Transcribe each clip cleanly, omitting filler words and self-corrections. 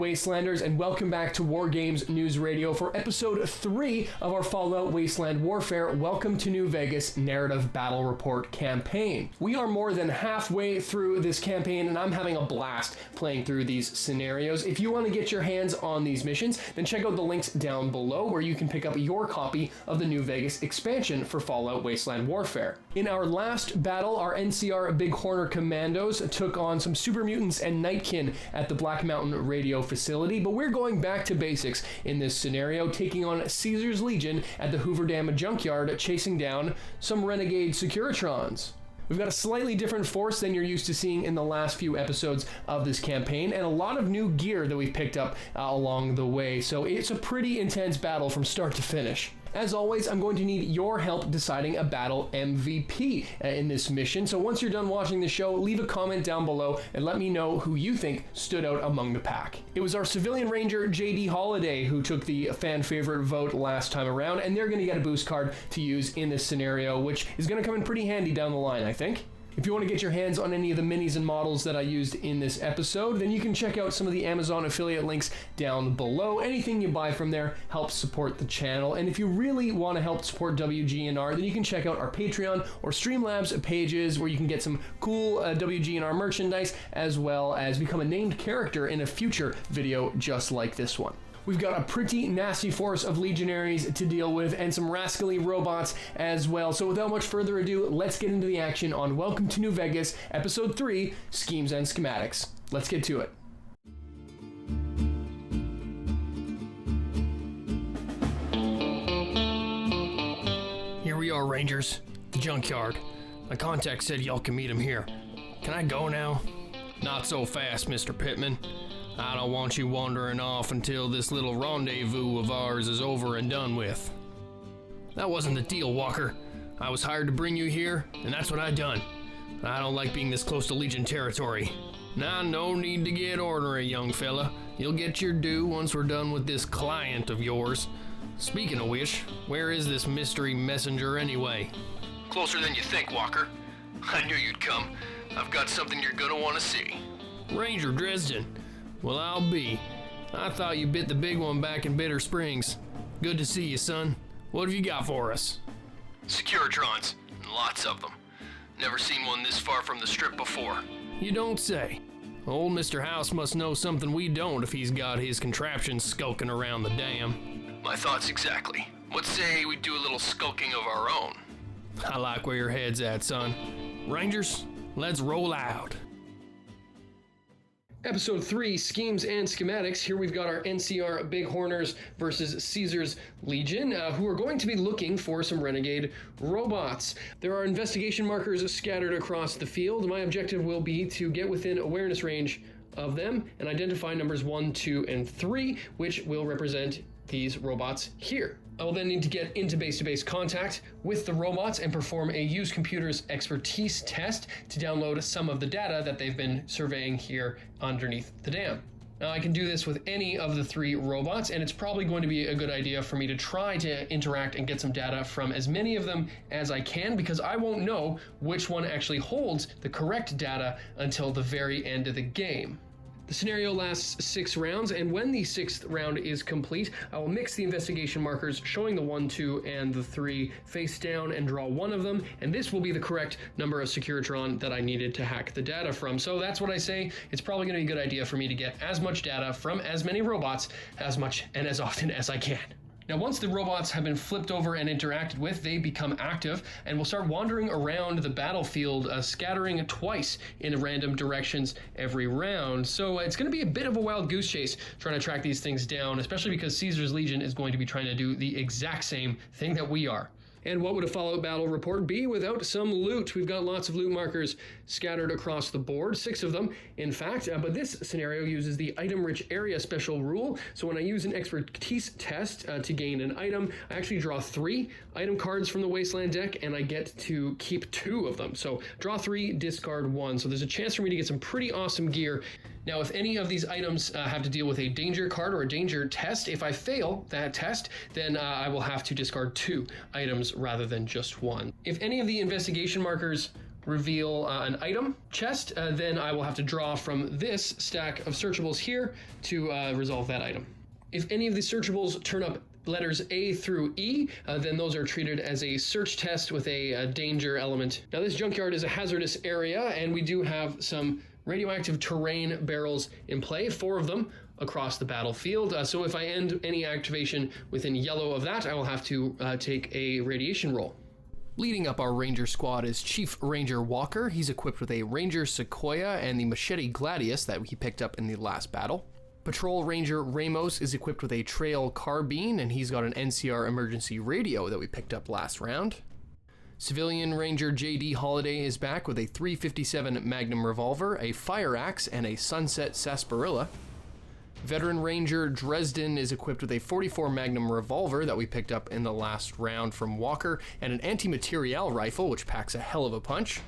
Wastelanders, and welcome back to War Games News Radio for episode 3 of our Fallout Wasteland Warfare Welcome to New Vegas Narrative Battle Report campaign. We are more than halfway through this campaign, and I'm having a blast playing through these scenarios. If you want to get your hands on these missions, then check out the links down below where you can pick up your copy of the New Vegas expansion for Fallout Wasteland Warfare. In our last battle, our NCR Commandos took on some super mutants and Nightkin at the Black Mountain Radio facility, but we're going back to basics in this scenario, taking on Caesar's Legion at the Hoover Dam Junkyard, chasing down some renegade Securitrons. We've got a slightly different force than you're used to seeing in the last few episodes of this campaign, and a lot of new gear that we've picked up along the way, so it's a pretty intense battle from start to finish. As always, I'm going to need your help deciding a battle MVP in this mission, so once you're done watching the show, leave a comment down below and let me know who you think stood out among the pack. It was our civilian ranger, JD Holiday, who took the fan favorite vote last time around, and they're going to get a boost card to use in this scenario, which is going to come in pretty handy down the line, I think. If you want to get your hands on any of the minis and models that I used in this episode, then you can check out some of the Amazon affiliate links down below. Anything you buy from there helps support the channel. And if you really want to help support WGNR, then you can check out our Patreon or Streamlabs pages where you can get some cool WGNR merchandise, as well as become a named character in a future video just like this one. We've got a pretty nasty force of legionaries to deal with and some rascally robots as well. So without much further ado, let's get into the action on Welcome to New Vegas, Episode 3, Schemes and Schematics. Let's get to it. Here we are, Rangers. The junkyard. My contact said y'all can meet him here. Can I go now? Not so fast, Mr. Pittman. I don't want you wandering off until this little rendezvous of ours is over and done with. That wasn't the deal, Walker. I was hired to bring you here, and that's what I done. I don't like being this close to Legion territory. Now, no need to get ornery, young fella. You'll get your due once we're done with this client of yours. Speaking of which, where is this mystery messenger anyway? Closer than you think, Walker. I knew you'd come. I've got something you're gonna want to see. Ranger Dresden. Well, I'll be. I thought you bit the big one back in Bitter Springs. Good to see you, son. What have you got for us? Securitrons. Lots of them. Never seen one this far from the strip before. You don't say. Old Mr. House must know something we don't if he's got his contraptions skulking around the dam. My thoughts exactly. What say we do a little skulking of our own? I like where your head's at, son. Rangers, let's roll out. Episode 3, Schemes and Schematics. Here we've got our NCR Bighorners versus Caesar's Legion, who are going to be looking for some renegade robots. There are investigation markers scattered across the field. My objective will be to get within awareness range of them and identify numbers 1, 2, and 3, which will represent these robots here. I will then need to get into base-to-base contact with the robots and perform a use computers expertise test to download some of the data that they've been surveying here underneath the dam. Now, I can do this with any of the 3 robots, and it's probably going to be a good idea for me to try to interact and get some data from as many of them as I can, because I won't know which one actually holds the correct data until the very end of the game. The scenario lasts 6 rounds, and when the 6th round is complete, I will mix the investigation markers showing the 1, 2, and the 3 face down and draw one of them, and this will be the correct number of Securitron that I needed to hack the data from. So that's what I say. It's probably going to be a good idea for me to get as much data from as many robots as much and as often as I can. Now, once the robots have been flipped over and interacted with, they become active and will start wandering around the battlefield, scattering twice in random directions every round. So it's going to be a bit of a wild goose chase trying to track these things down, especially because Caesar's Legion is going to be trying to do the exact same thing that we are. And what would a Fallout battle report be without some loot? We've got lots of loot markers scattered across the board, 6 of them, in fact, but this scenario uses the item-rich area special rule. So when I use an expertise test to gain an item, I actually draw 3 item cards from the Wasteland deck, and I get to keep 2 of them. So draw 3, discard 1. So there's a chance for me to get some pretty awesome gear. Now, if any of these items have to deal with a danger card or a danger test, if I fail that test, then I will have to discard 2 items rather than just 1. If any of the investigation markers reveal an item chest, then I will have to draw from this stack of searchables here to resolve that item. If any of the searchables turn up letters A through E, then those are treated as a search test with a danger element. Now this junkyard is a hazardous area, and we do have some radioactive terrain barrels in play, 4 of them across the battlefield. So if I end any activation within yellow of that, I will have to take a radiation roll. Leading up our Ranger squad is Chief Ranger Walker. He's equipped with a Ranger Sequoia and the Machete Gladius that he picked up in the last battle. Patrol Ranger Ramos is equipped with a Trail Carbine, and he's got an NCR emergency radio that we picked up last round. Civilian Ranger JD Holiday is back with a .357 Magnum revolver, a fire axe, and a Sunset Sarsaparilla. Veteran Ranger Dresden is equipped with a .44 Magnum revolver that we picked up in the last round from Walker, and an anti-material rifle, which packs a hell of a punch.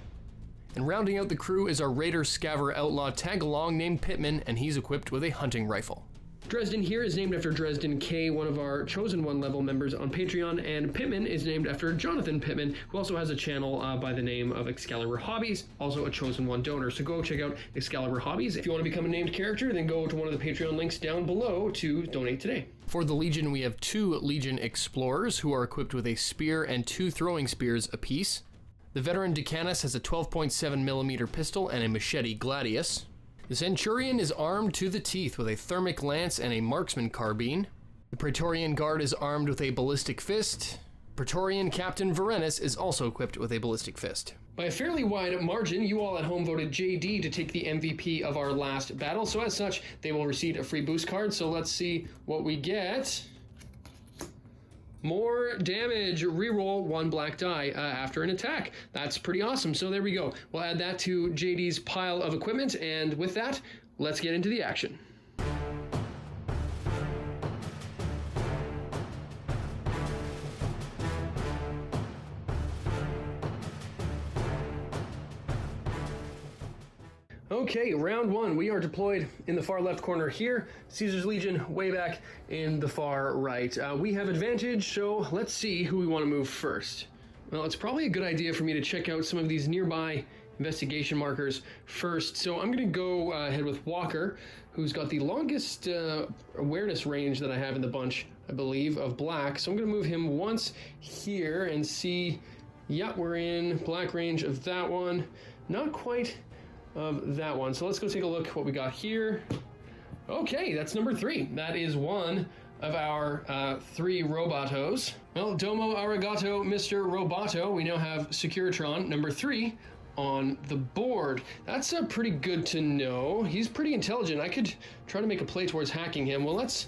And rounding out the crew is our Raider Scaver Outlaw tag-along named Pittman, and he's equipped with a hunting rifle. Dresden here is named after Dresden K, one of our Chosen One level members on Patreon, and Pittman is named after Jonathan Pittman, who also has a channel by the name of Excalibur Hobbies, also a Chosen One donor. So go check out Excalibur Hobbies. If you want to become a named character, then go to one of the Patreon links down below to donate today. For the Legion, we have 2 Legion Explorers who are equipped with a spear and 2 throwing spears apiece. The veteran Decanus has a 12.7mm pistol and a Machete Gladius. The Centurion is armed to the teeth with a thermic lance and a marksman carbine. The Praetorian Guard is armed with a ballistic fist. Praetorian Captain Varenis is also equipped with a ballistic fist. By a fairly wide margin, you all at home voted JD to take the MVP of our last battle, so as such, they will receive a free boost card. So let's see what we get. More damage, reroll 1 black die after an attack. That's pretty awesome. So there we go. We'll add that to JD's pile of equipment, and with that, let's get into the action. Okay, round 1. We are deployed in the far left corner here. Caesar's Legion way back in the far right. We have advantage, so let's see who we want to move first. Well, it's probably a good idea for me to check out some of these nearby investigation markers first. So I'm going to go ahead with Walker, who's got the longest awareness range that I have in the bunch, I believe, of black. So I'm going to move him once here and see. Yeah, we're in black range of that one. Not quite of that one. So let's go take a look what we got here. Okay, that's number 3. That is one of our 3 robotos. Well, Domo arigato, Mr. Roboto. We now have Securitron number 3 on the board. That's pretty good to know. He's pretty intelligent. I could try to make a play towards hacking him. Well, let's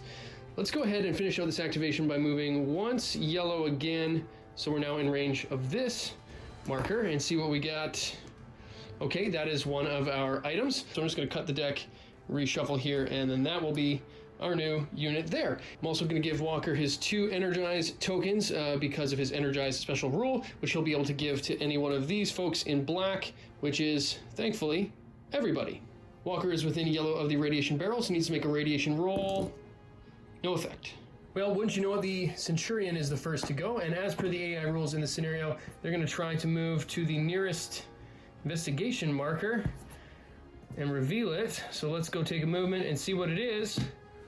go ahead and finish out this activation by moving once yellow again. So we're now in range of this marker and see what we got. Okay, that is one of our items. So I'm just going to cut the deck, reshuffle here, and then that will be our new unit there. I'm also going to give Walker his 2 energized tokens because of his energized special rule, which he'll be able to give to any one of these folks in black, which is, thankfully, everybody. Walker is within yellow of the radiation barrel, so needs to make a radiation roll. No effect. Well, wouldn't you know it, the Centurion is the first to go, and as per the AI rules in the scenario, they're going to try to move to the nearest investigation marker and reveal it. So let's go take a movement and see what it is.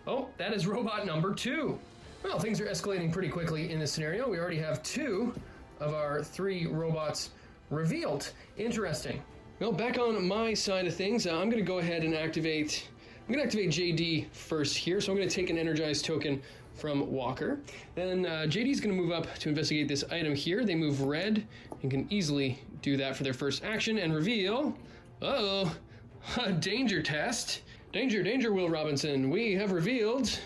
Oh, that is robot number 2. Well, things are escalating pretty quickly in this scenario. We already have 2 of our 3 robots revealed. Interesting. Well, back on my side of things, I'm going to go ahead and activate JD first here. So I'm going to take an energized token from Walker. Then JD's going to move up to investigate this item here. They move red and can easily do that for their first action and reveal. Uh-oh, a danger test. Danger, danger, Will Robinson. We have revealed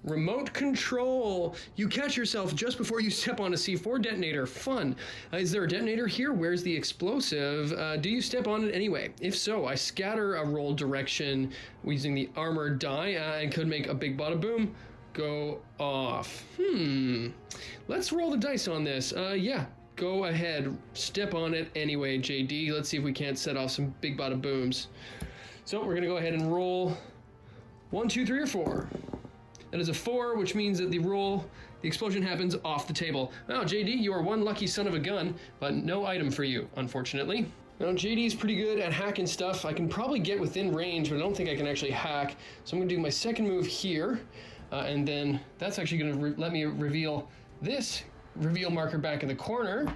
remote control. You catch yourself just before you step on a C4 detonator. Fun. Is there a detonator here? Where's the explosive? Do you step on it anyway? If so, I scatter a roll direction using the armored die and could make a big bada boom go off. Let's roll the dice on this. Yeah, go ahead. Step on it anyway, JD. Let's see if we can't set off some big bada booms. So we're going to go ahead and roll 1, 2, 3, or 4. That is a 4, which means that the roll The explosion happens off the table. Now, JD, you are one lucky son of a gun, but no item for you, unfortunately. Now, JD's pretty good at hacking stuff. I can probably get within range, but I don't think I can actually hack. So I'm going to do my second move here, and then that's actually going to let me reveal this reveal marker back in the corner.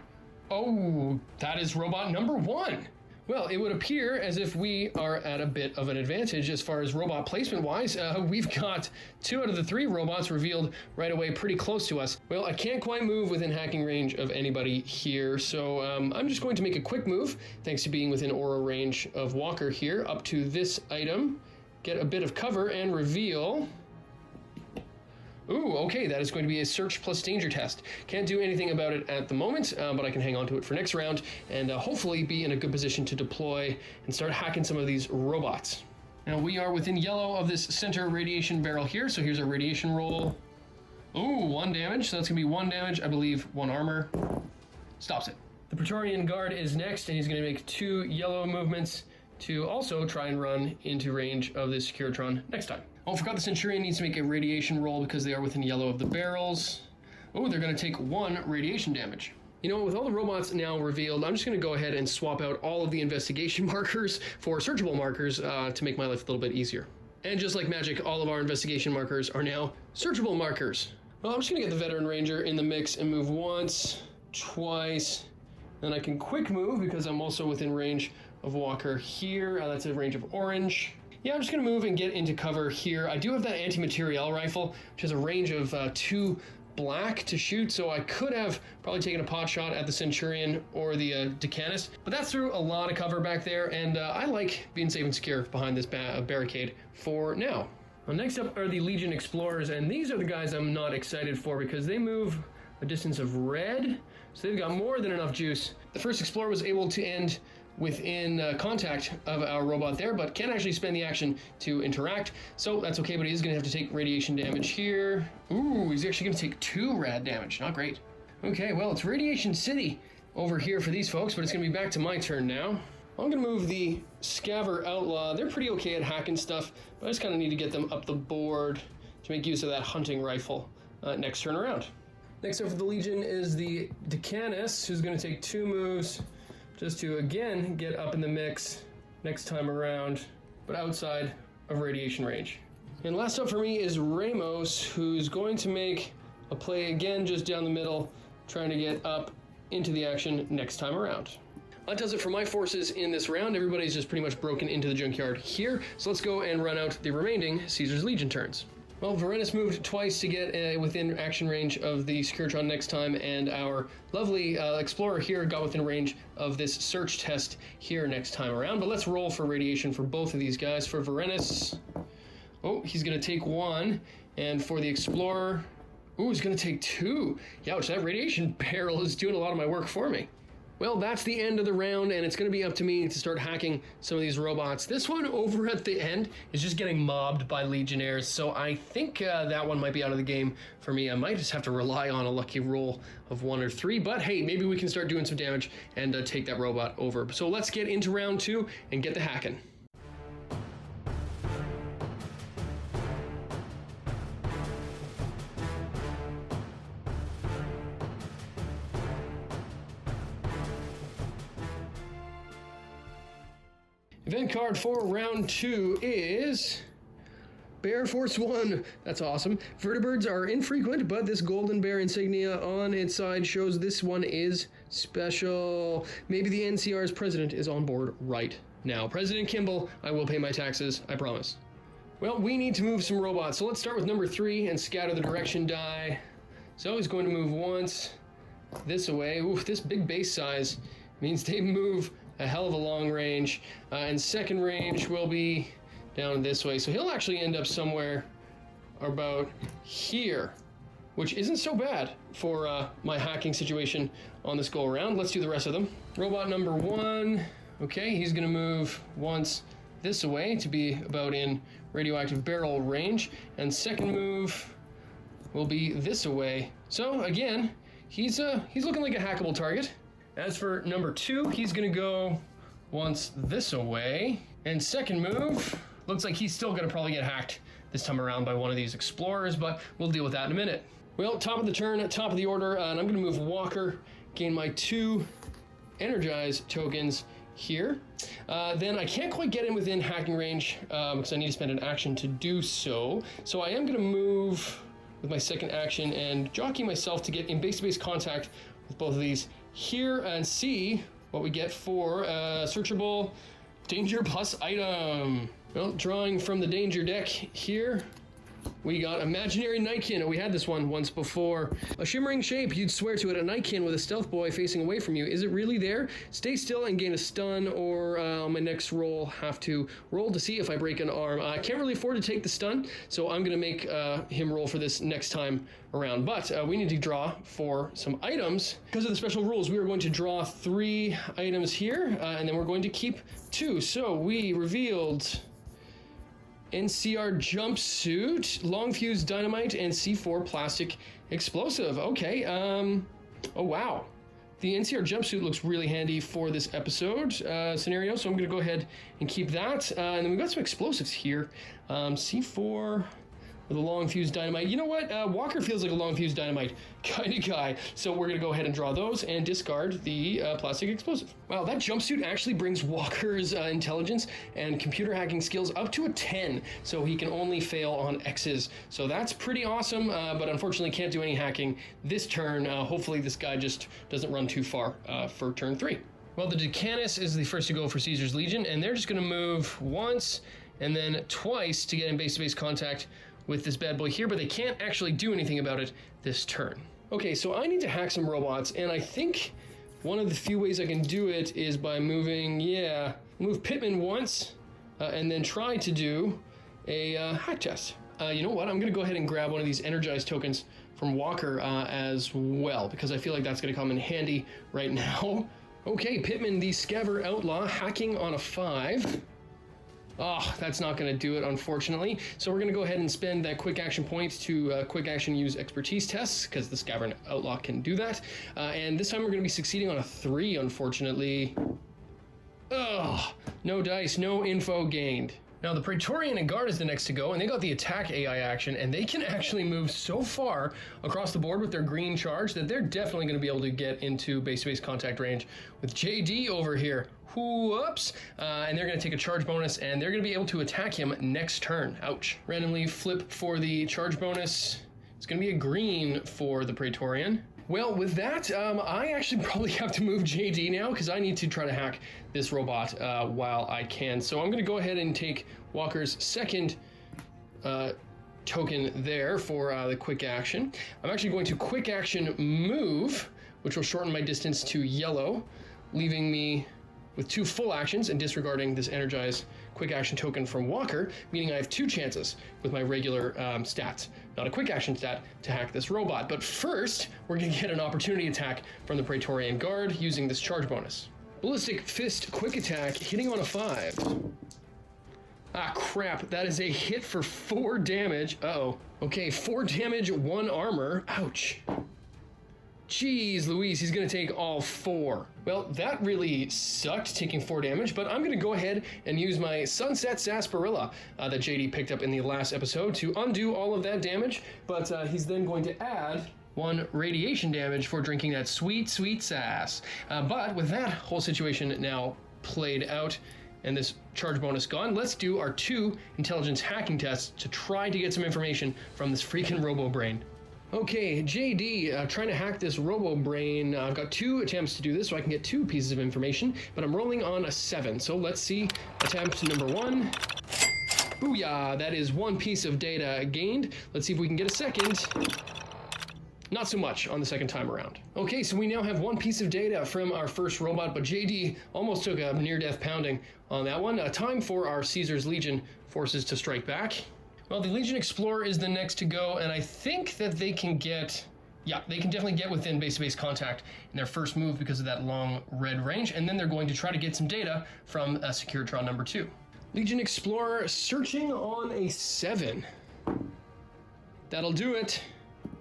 Oh, that is robot number 1. Well, it would appear as if we are at a bit of an advantage as far as robot placement wise. We've got 2 out of the 3 robots revealed right away pretty close to us. Well, I can't quite move within hacking range of anybody here, so I'm just going to make a quick move, thanks to being within aura range of Walker here, up to this item, get a bit of cover, and reveal... Ooh, okay, that is going to be a search plus danger test. Can't do anything about it at the moment, but I can hang on to it for next round and hopefully be in a good position to deploy and start hacking some of these robots. Now we are within yellow of this center radiation barrel here, so here's our radiation roll. Ooh, 1 damage, so that's gonna be 1 damage, I believe 1 armor. Stops it. The Praetorian Guard is next, and he's gonna make 2 yellow movements to also try and run into range of this Securitron next time. Oh, I forgot the Centurion needs to make a radiation roll because they are within yellow of the barrels. Oh, they're going to take 1 radiation damage. You know, with all the robots now revealed, I'm just going to go ahead and swap out all of the investigation markers for searchable markers to make my life a little bit easier. And just like magic, all of our investigation markers are now searchable markers. Well, I'm just going to get the Veteran Ranger in the mix and move once, twice, then I can quick move because I'm also within range of Walker here. That's a range of orange. Yeah, I'm just going to move and get into cover here. I do have that anti-materiel rifle, which has a range of 2 black to shoot, so I could have probably taken a pot shot at the Centurion or the Decanus, but that's through a lot of cover back there, and I like being safe and secure behind this barricade for now. Well, next up are the Legion Explorers, and these are the guys I'm not excited for because they move a distance of red, so they've got more than enough juice. The first Explorer was able to end within contact of our robot there, but can't actually spend the action to interact, so that's okay, but he is going to have to take radiation damage here. Ooh, he's actually going to take 2 rad damage. Not great. Okay, well, it's Radiation City over here for these folks, but it's going to be back to my turn now. I'm going to move the Scaver Outlaw. They're pretty okay at hacking stuff, but I just kind of need to get them up the board to make use of that hunting rifle next turn around. Next up for the Legion is the Decanus, who's going to take 2 moves just to, again, get up in the mix next time around, but outside of radiation range. And last up for me is Ramos, who's going to make a play again just down the middle, trying to get up into the action next time around. That does it for my forces in this round. Everybody's just pretty much broken into the junkyard here, so let's go and run out the remaining Caesar's Legion turns. Well, Varenus moved twice to get within action range of the Securitron next time, and our lovely Explorer here got within range of this search test here next time around. But let's roll for radiation for both of these guys. For Varenus, oh, he's going to take 1, and for the Explorer, ooh, he's going to take 2. Youch, that radiation barrel is doing a lot of my work for me. Well, that's the end of the round, and it's going to be up to me to start hacking some of these robots. This one over at the end is just getting mobbed by Legionnaires, so I think that one might be out of the game for me. I might just have to rely on a lucky roll of 1 or 3, but hey, maybe we can start doing some damage and take that robot over. So let's get into round 2 and get the hacking. Event card for round 2 is Bear Force 1. That's awesome. Vertibirds are infrequent, but this golden bear insignia on its side shows this one is special. Maybe the NCR's president is on board right now. President Kimball, I will pay my taxes, I promise. Well, we need to move some robots, so let's start with number 3 and scatter the direction die. So he's going to move once this away. Ooh, this big base size means they move a hell of a long range, and second range will be down this way, so he'll actually end up somewhere about here, which isn't so bad for my hacking situation on this go around. Let's do the rest of them. Robot number 1, okay, he's gonna move once this way to be about in radioactive barrel range, and second move will be this away. So again, he's looking like a hackable target. As for number 2, he's gonna go once this away, and second move, looks like he's still gonna probably get hacked this time around by one of these explorers, but we'll deal with that in a minute. Well, top of the turn, top of the order, and I'm going to move Walker, gain my 2 energize tokens here. Then I can't quite get in within hacking range because I need to spend an action to do so. So I am going to move with my second action and jockey myself to get in base-to-base contact with both of these here and see what we get for searchable danger plus item. Well, drawing from the danger deck here, we got Imaginary Nightkin. We had this one once before. A shimmering shape, you'd swear to it, a Nightkin with a stealth boy facing away from you. Is it really there? Stay still and gain a stun, or on my next roll, have to roll to see if I break an arm. I can't really afford to take the stun, so I'm going to make him roll for this next time around. But we need to draw for some items. Because of the special rules, we are going to draw 3 items here, and then we're going to keep 2. So we revealed NCR jumpsuit, long fuse dynamite, and C4 plastic explosive. Okay, oh wow. The NCR jumpsuit looks really handy for this episode scenario, so I'm gonna go ahead and keep that. And then we've got some explosives here. C4 with a long fuse dynamite. You know what? Walker feels like a long fuse dynamite kind of guy. So we're going to go ahead and draw those and discard the plastic explosive. Wow, that jumpsuit actually brings Walker's intelligence and computer hacking skills up to a 10. So he can only fail on X's. So that's pretty awesome, but unfortunately can't do any hacking this turn. Hopefully this guy just doesn't run too far for turn 3. Well, the Decanus is the first to go for Caesar's Legion, and they're just going to move once and then twice to get in base-to-base contact with this bad boy here, but they can't actually do anything about it this turn. Okay, so I need to hack some robots, and I think one of the few ways I can do it is by moving, move Pittman once, and then try to do a hack test. You know what? I'm going to go ahead and grab one of these energized tokens from Walker as well, because I feel like that's going to come in handy right now. Okay, Pittman, the Scaver Outlaw, hacking on a 5. Oh, that's not going to do it, unfortunately. So we're going to go ahead and spend that quick action point to quick action use expertise tests, because the Scavenger Outlaw can do that. And this time we're going to be succeeding on a 3, unfortunately. Ugh, no dice, no info gained. Now the Praetorian and Guard is the next to go, and they got the attack AI action, and they can actually move so far across the board with their green charge that they're definitely going to be able to get into base-to-base contact range with JD over here. Whoops. And they're going to take a charge bonus, and they're going to be able to attack him next turn. Ouch. Randomly flip for the charge bonus. It's going to be a green for the Praetorian. Well, with that, I actually probably have to move JD now because I need to try to hack this robot while I can. So I'm going to go ahead and take Walker's second token there for the quick action. I'm actually going to quick action move, which will shorten my distance to yellow, leaving me with 2 full actions and disregarding this energized quick action token from Walker, meaning I have 2 chances with my regular stats, not a quick action stat, to hack this robot. But first, we're going to get an opportunity attack from the Praetorian Guard using this charge bonus. Ballistic Fist Quick Attack, hitting on a 5. Ah, crap, that is a hit for 4 damage. Uh-oh. Okay, 4 damage, 1 armor. Ouch. Jeez Louise, he's going to take all 4. Well, that really sucked, taking 4 damage, but I'm going to go ahead and use my Sunset Sarsaparilla that JD picked up in the last episode to undo all of that damage, but he's then going to add 1 radiation damage for drinking that sweet, sweet sass. But with that whole situation now played out, and this charge bonus gone, let's do our 2 intelligence hacking tests to try to get some information from this freaking robo-brain. Okay, JD, trying to hack this robo-brain. I've got 2 attempts to do this, so I can get 2 pieces of information, but I'm rolling on a 7. So let's see, attempt number 1. Booyah, that is 1 piece of data gained. Let's see if we can get a second. Not so much on the second time around. Okay, so we now have 1 piece of data from our first robot, but JD almost took a near-death pounding on that one. Time for our Caesar's Legion forces to strike back. Well, the Legion Explorer is the next to go, and I think that they can get, they can definitely get within base-to-base contact in their first move because of that long red range, and then they're going to try to get some data from Securitron number 2. Legion Explorer searching on a 7. That'll do it.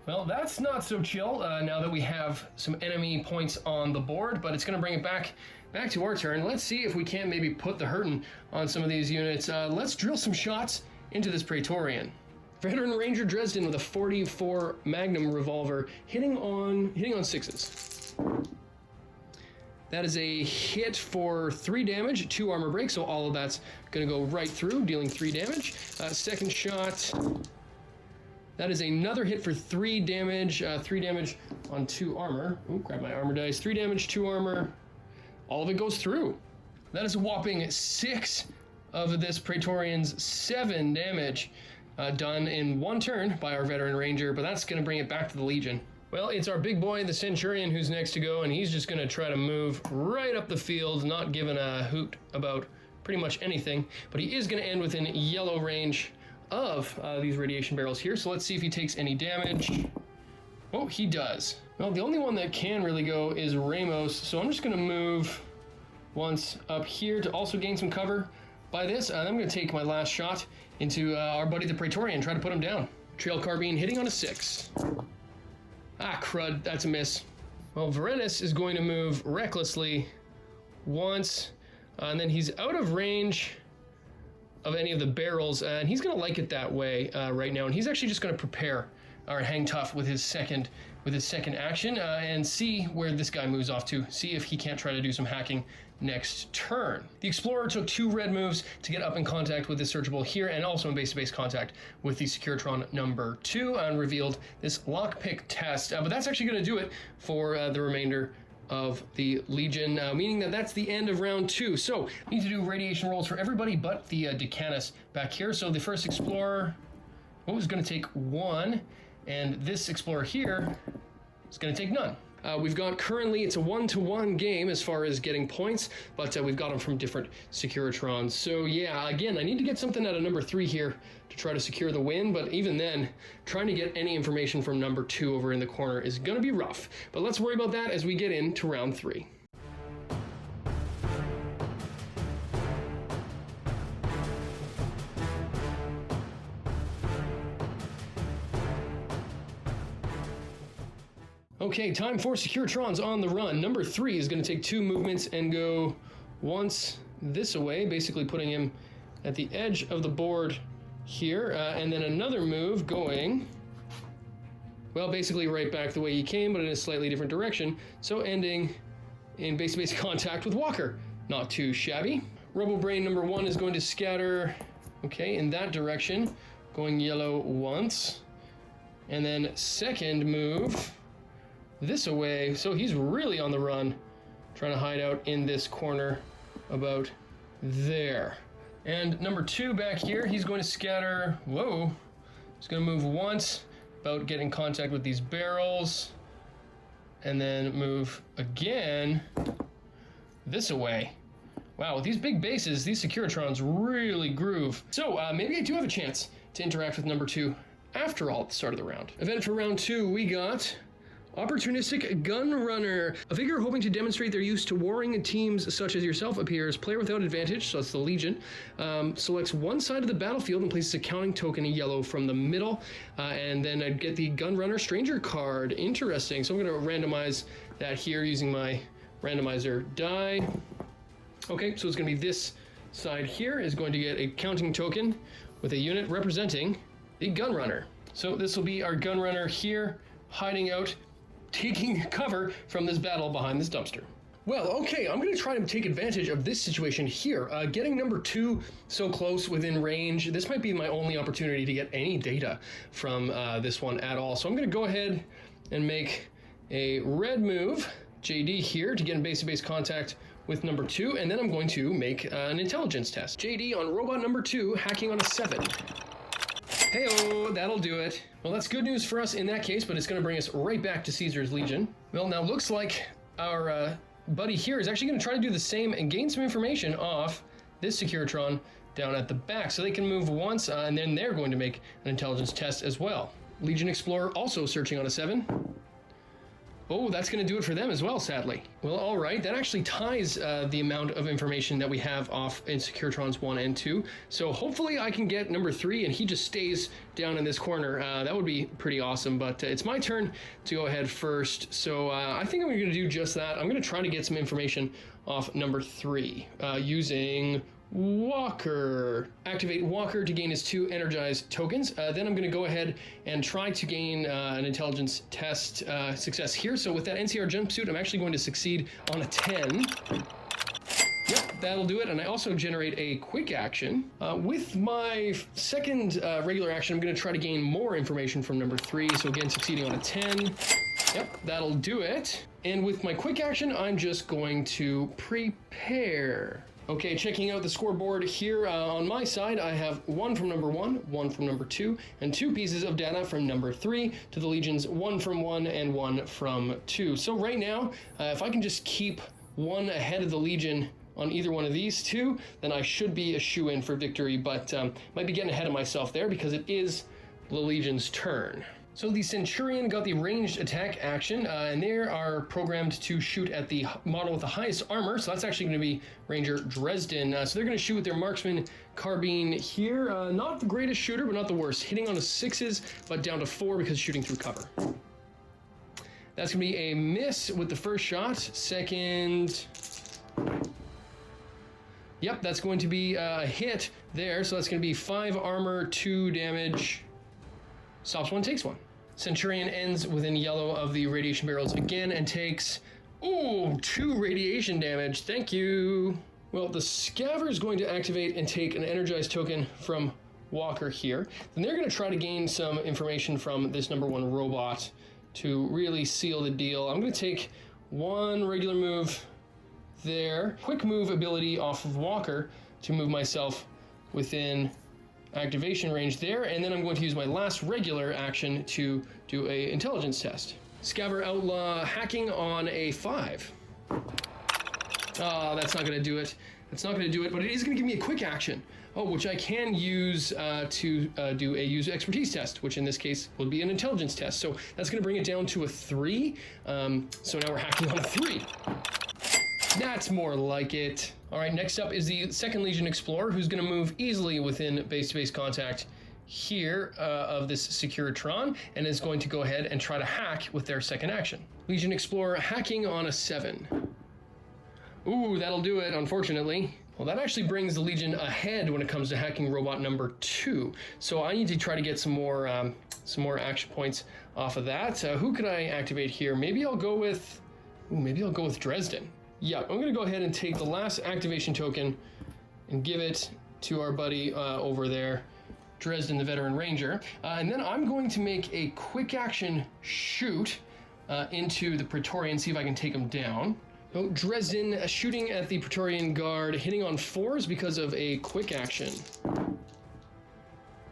Well, that's not so chill now that we have some enemy points on the board, but it's going to bring it back to our turn. Let's see if we can't maybe put the hurtin' on some of these units. Let's drill some shots into this Praetorian. Veteran Ranger Dresden with a 44 Magnum revolver, hitting on 6s. That is a hit for 3 damage, 2 armor break, so all of that's going to go right through, dealing 3 damage. Second shot, that is another hit for 3 damage, 3 damage on 2 armor. Ooh, grab my armor dice. 3 damage, 2 armor. All of it goes through. That is a whopping 6 of this Praetorian's 7 damage done in 1 turn by our Veteran Ranger, but that's going to bring it back to the Legion. Well, it's our big boy, the Centurion, who's next to go, and he's just going to try to move right up the field, not giving a hoot about pretty much anything, but he is going to end within yellow range of these radiation barrels here, so let's see if he takes any damage. Oh, he does. Well, the only one that can really go is Ramos, so I'm just going to move once up here to also gain some cover by this, and I'm going to take my last shot into our buddy the Praetorian, try to put him down. Trail carbine hitting on a 6. Ah, crud, that's a miss. Well, Varenis is going to move recklessly once, and then he's out of range of any of the barrels, and he's going to like it that way right now, and he's actually just going to prepare or hang tough with his second action and see where this guy moves off to, see if he can't try to do some hacking next turn. The Explorer took 2 red moves to get up in contact with the searchable here and also in base-to-base contact with the Securitron number 2 and revealed this lockpick test, but that's actually going to do it for the remainder of the Legion, meaning that that's the end of round 2. So we need to do radiation rolls for everybody but the Decanus back here. So the first Explorer was going to take 1, and this Explorer here is going to take none. We've got currently, it's a 1-to-1 game as far as getting points, but we've got them from different Securitrons. So yeah, again, I need to get something out of number 3 here to try to secure the win, but even then, trying to get any information from number 2 over in the corner is going to be rough. But let's worry about that as we get into round 3. Okay, time for Securitrons on the run. Number 3 is going to take 2 movements and go once this way, basically putting him at the edge of the board here, and then another move going, well, basically right back the way he came, but in a slightly different direction, so ending in base-to-base contact with Walker. Not too shabby. Robo-Brain number 1 is going to scatter, okay, in that direction, going yellow once, and then second move this away, so he's really on the run, trying to hide out in this corner about there. And number 2 back here, he's going to scatter, whoa, he's going to move once, about getting contact with these barrels, and then move again this away. Wow, with these big bases, these Securitrons really groove. So maybe I do have a chance to interact with number 2 after all at the start of the round. Event for round 2, we got Opportunistic Gun Runner. A figure hoping to demonstrate their use to warring teams such as yourself appears. Player without advantage, so that's the Legion, selects one side of the battlefield and places a counting token in yellow from the middle, and then I'd get the Gun Runner Stranger card. Interesting. So I'm going to randomize that here using my randomizer die. Okay, so it's going to be this side here is going to get a counting token with a unit representing the Gun Runner. So this will be our Gun Runner here, hiding out, taking cover from this battle behind this dumpster. Well, okay, I'm going to try to take advantage of this situation here. Getting number 2 so close within range, this might be my only opportunity to get any data from this one at all. So I'm going to go ahead and make a red move, JD here, to get in base-to-base contact with number 2, and then I'm going to make an intelligence test. JD on robot number 2, hacking on a 7. Hey-oh, that'll do it. Well, that's good news for us in that case, but it's going to bring us right back to Caesar's Legion. Well, now looks like our buddy here is actually going to try to do the same and gain some information off this Securitron down at the back. So they can move once, and then they're going to make an intelligence test as well. Legion Explorer also searching on a 7. Oh, that's going to do it for them as well, sadly. Well, all right, that actually ties the amount of information that we have off in Securitrons 1 and 2. So hopefully I can get number 3 and he just stays down in this corner. That would be pretty awesome, but it's my turn to go ahead first. So I think I'm going to do just that. I'm going to try to get some information off number 3 using Walker. Activate Walker to gain his 2 energized tokens. Then I'm going to go ahead and try to gain an intelligence test success here. So with that NCR jumpsuit, I'm actually going to succeed on a 10. Yep, that'll do it. And I also generate a quick action. With my second regular action, I'm going to try to gain more information from number 3. So again, succeeding on a 10. Yep, that'll do it. And with my quick action, I'm just going to prepare. Okay, checking out the scoreboard here on my side, I have 1 from number 1, 1 from number 2, and 2 pieces of data from number 3 to the Legion's 1 from 1 and 1 from 2. So right now, if I can just keep 1 ahead of the Legion on either one of these 2, then I should be a shoo-in for victory, but might be getting ahead of myself there because it is the Legion's turn. So the Centurion got the ranged attack action, and they are programmed to shoot at the model with the highest armor, so that's actually going to be Ranger Dresden. So they're going to shoot with their marksman carbine here. Not the greatest shooter, but not the worst. Hitting on a 6s, but down to 4 because shooting through cover. That's going to be a miss with the first shot. Second... Yep, that's going to be a hit there, so that's going to be 5 armor, 2 damage. Stops 1, takes 1. Centurion ends within yellow of the radiation barrels again and takes, 2 radiation damage. Thank you. Well, the Scaver is going to activate and take an energized token from Walker here. Then they're going to try to gain some information from this number 1 robot to really seal the deal. I'm going to take 1 regular move there. Quick move ability off of Walker to move myself within activation range there, and then I'm going to use my last regular action to do a intelligence test. Scaver Outlaw hacking on a 5. Oh, that's not going to do it. That's not going to do it, but it is going to give me a quick action. Oh, which I can use to do a user expertise test, which in this case will be an intelligence test. So that's going to bring it down to a 3. So now we're hacking on a 3. That's more like it. All right, next up is the 2nd Legion Explorer, who's going to move easily within base-to-base contact here of this Securitron, and is going to go ahead and try to hack with their second action. Legion Explorer hacking on a 7. Ooh, that'll do it, unfortunately. Well, that actually brings the Legion ahead when it comes to hacking robot number 2. So I need to try to get some more action points off of that. Who could I activate here? Maybe I'll go with Dresden. Yeah, I'm going to go ahead and take the last activation token and give it to our buddy over there, Dresden, the Veteran Ranger. And then I'm going to make a quick action shoot into the Praetorian, see if I can take him down. Oh, Dresden shooting at the Praetorian Guard, hitting on 4s because of a quick action.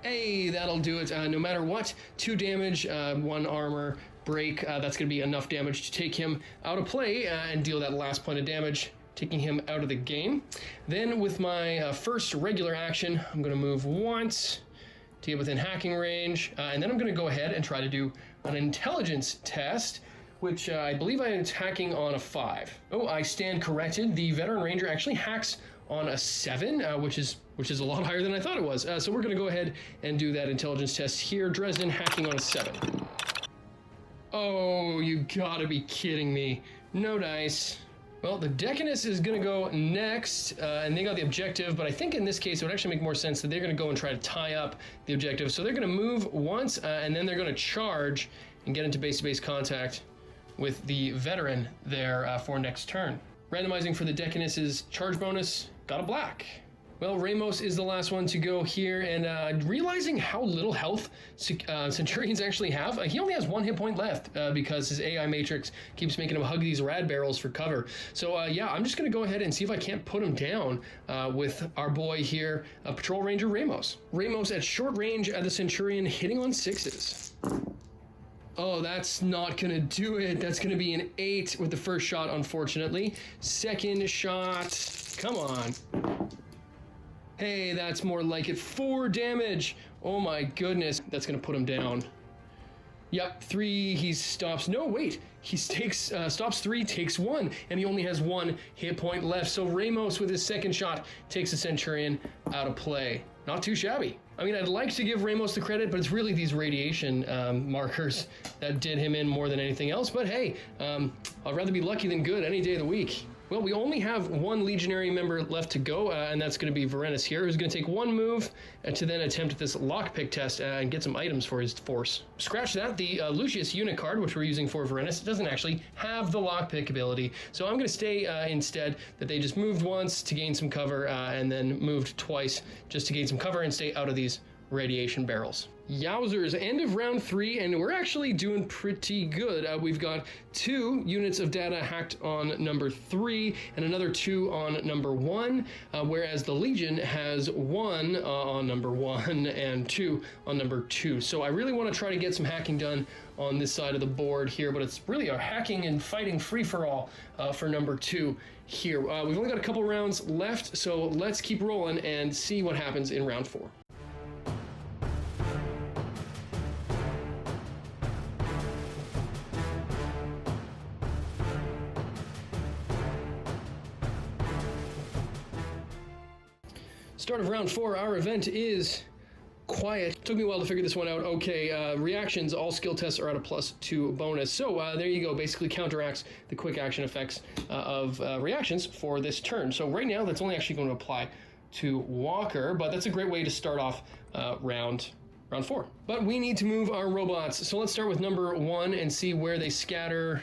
Hey, that'll do it. No matter what, 2 damage, 1 armor, break. That's going to be enough damage to take him out of play and deal that last point of damage, taking him out of the game. Then with my first regular action, I'm going to move once to get within hacking range, and then I'm going to go ahead and try to do an intelligence test, which I believe I'm hacking on a 5. Oh, I stand corrected. The Veteran Ranger actually hacks on a 7, which is a lot higher than I thought it was. So we're going to go ahead and do that intelligence test here. Dresden hacking on a 7. Oh, you gotta be kidding me. No dice. Well, the Decanus is gonna go next, and they got the objective, but I think in this case it would actually make more sense that they're gonna go and try to tie up the objective. So they're gonna move once, and then they're gonna charge and get into base-to-base contact with the Veteran there for next turn. Randomizing for the Decanus's charge bonus, got a black. Well, Ramos is the last one to go here, and realizing how little health Centurions actually have, he only has 1 hit point left because his AI matrix keeps making him hug these rad barrels for cover. So yeah, I'm just going to go ahead and see if I can't put him down with our boy here, Patrol Ranger Ramos. Ramos at short range at the Centurion, hitting on 6s. Oh, that's not going to do it. That's going to be an 8 with the first shot, unfortunately. Second shot, come on. Hey, that's more like it. 4 damage. Oh my goodness. That's going to put him down. Yep, 3, he stops. No, wait. He stops 3, takes 1, and he only has 1 hit point left. So Ramos with his second shot takes the Centurion out of play. Not too shabby. I mean, I'd like to give Ramos the credit, but it's really these radiation markers that did him in more than anything else. But hey, I'd rather be lucky than good any day of the week. Well, we only have one legionary member left to go, and that's going to be Varenus here, who's going to take one move to then attempt this lockpick test and get some items for his force. Scratch that, the Lucius unit card, which we're using for Varenus, doesn't actually have the lockpick ability, so I'm going to stay instead that they just moved once to gain some cover and then moved twice just to gain some cover and stay out of these radiation barrels. Yowzers, end of round 3, and we're actually doing pretty good. We've got 2 units of data hacked on number 3 and another 2 on number 1, whereas the Legion has 1 on number 1 and 2 on number 2. So I really want to try to get some hacking done on this side of the board here, but it's really a hacking and fighting free-for-all for number 2 here. We've only got a couple rounds left, so let's keep rolling and see what happens in round 4. Start of round 4, our event is quiet. Took me a while to figure this one out. Okay, reactions, all skill tests are at a +2 bonus. So there you go, basically counteracts the quick action effects of reactions for this turn. So right now, that's only actually going to apply to Walker, but that's a great way to start off round 4. But we need to move our robots. So let's start with number 1 and see where they scatter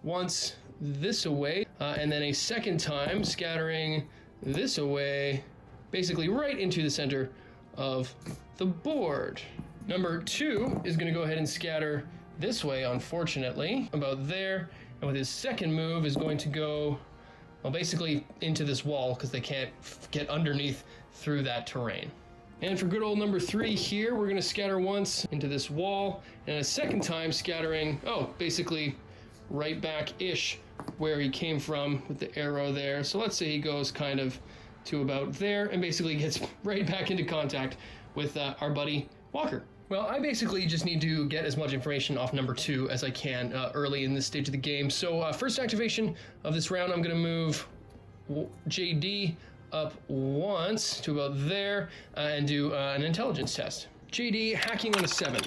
once this away, and then a second time scattering this away, basically right into the center of the board. Number 2 is going to go ahead and scatter this way, unfortunately, about there. And with his second move is going to go, well, basically into this wall because they can't get underneath through that terrain. And for good old number 3 here, we're going to scatter once into this wall and a second time scattering, basically right back-ish where he came from with the arrow there. So let's say he goes kind of to about there and basically gets right back into contact with our buddy Walker. Well, I basically just need to get as much information off number 2 as I can early in this stage of the game. So first activation of this round, I'm going to move JD up once to about there and do an intelligence test. JD hacking on a 7.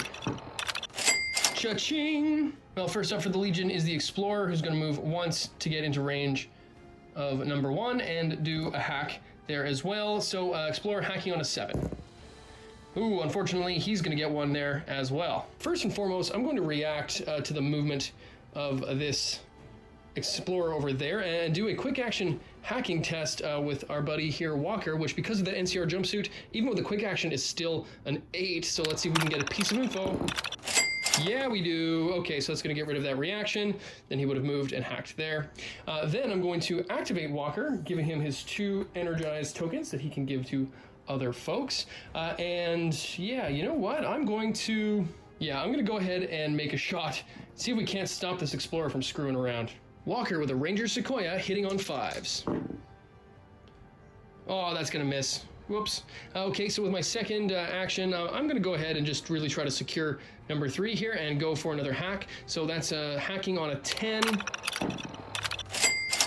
Cha-ching! Well, first up for the Legion is the Explorer, who's going to move once to get into range of number 1 and do a hack there as well. So Explorer hacking on a 7. Ooh, unfortunately, he's going to get one there as well. First and foremost, I'm going to react to the movement of this Explorer over there and do a quick action hacking test with our buddy here, Walker, which because of the NCR jumpsuit, even with the quick action, is still an 8. So let's see if we can get a piece of info. Yeah, we do. Okay, so that's going to get rid of that reaction. Then he would have moved and hacked there. Then I'm going to activate Walker, giving him his 2 energized tokens that he can give to other folks. And yeah, you know what? I'm going to go ahead and make a shot. See if we can't stop this Explorer from screwing around. Walker with a Ranger Sequoia hitting on 5s. Oh, that's going to miss. Whoops. Okay, so with my second action, I'm going to go ahead and just really try to secure number 3 here and go for another hack. So that's hacking on a 10.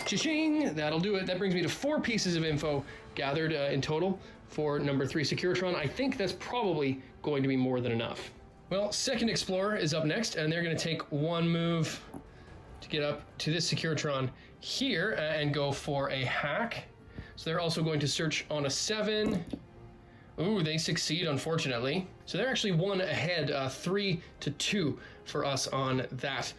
Cha-ching! That'll do it. That brings me to 4 pieces of info gathered in total for number 3 Securitron. I think that's probably going to be more than enough. Well, second Explorer is up next, and they're going to take one move to get up to this Securitron here and go for a hack. So they're also going to search on a 7. Ooh, they succeed, unfortunately. So they're actually 1 ahead, 3-2 for us on that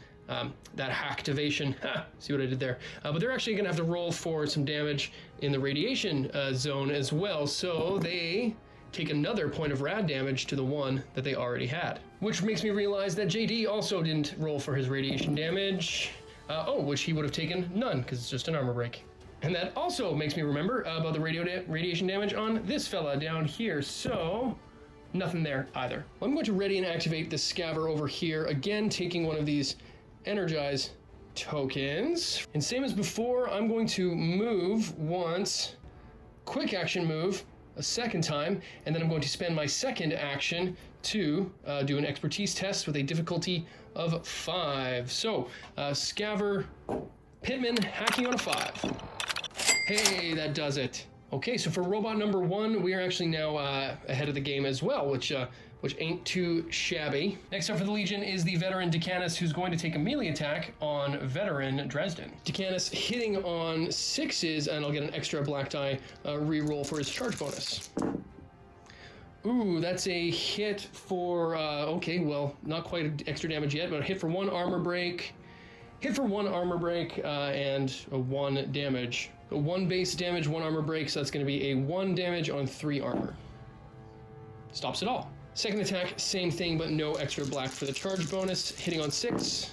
hacktivation. See what I did there? But they're actually going to have to roll for some damage in the radiation zone as well. So they take another point of rad damage to the 1 that they already had. Which makes me realize that JD also didn't roll for his radiation damage. Which he would have taken none, because it's just an armor break. And that also makes me remember about the radiation damage on this fella down here. So nothing there either. Well, I'm going to ready and activate the Scaver over here. Again, taking one of these energize tokens. And same as before, I'm going to move once, quick action move a second time, and then I'm going to spend my second action to do an expertise test with a difficulty of 5. So, Scaver Pittman hacking on a 5. Hey, that does it. Okay, so for robot number 1, we are actually now ahead of the game as well, which which ain't too shabby. Next up for the Legion is the veteran Decanus, who's going to take a melee attack on veteran Dresden. Decanus hitting on 6s, and I'll get an extra black die reroll for his charge bonus. Ooh, that's a hit for, okay, well, not quite extra damage yet, but a hit for 1 armor break. Hit for 1 armor break and a 1 damage. 1 base damage, 1 armor break, so that's going to be a 1 damage on 3 armor. Stops it all. Second attack, same thing, but no extra black for the charge bonus. Hitting on 6.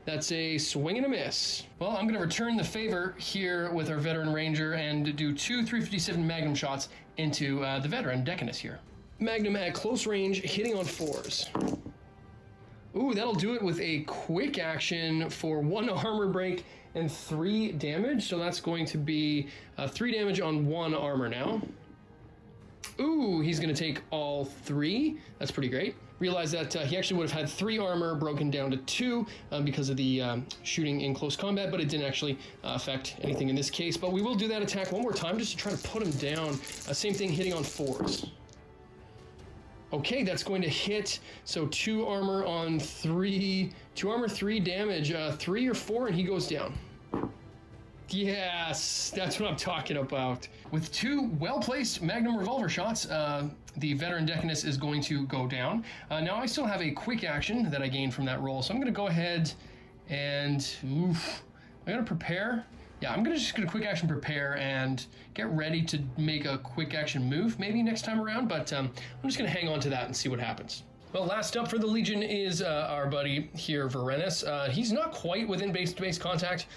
That's a swing and a miss. Well, I'm going to return the favor here with our veteran ranger and do 2 357 magnum shots into the veteran Decanus here. Magnum at close range, hitting on 4s. Ooh, that'll do it with a quick action for 1 armor break and 3 damage. So that's going to be 3 damage on 1 armor now. Ooh, he's going to take all 3. That's pretty great. Realize that he actually would have had 3 armor broken down to 2 because of the shooting in close combat, but it didn't actually affect anything in this case. But we will do that attack one more time just to try to put him down. Same thing, hitting on 4s. Okay, that's going to hit. So 2 armor on 3, 2 armor, 3 damage, 3 or 4, and he goes down. Yes, that's what I'm talking about. With 2 well-placed Magnum revolver shots, the veteran Decanus is going to go down. Now I still have a quick action that I gained from that roll, so I'm going to go ahead and I'm going to prepare. Yeah, I'm just going to quick action prepare and get ready to make a quick action move maybe next time around, but I'm just going to hang on to that and see what happens. Well, last up for the Legion is our buddy here, Varenus. He's not quite within base-to-base contact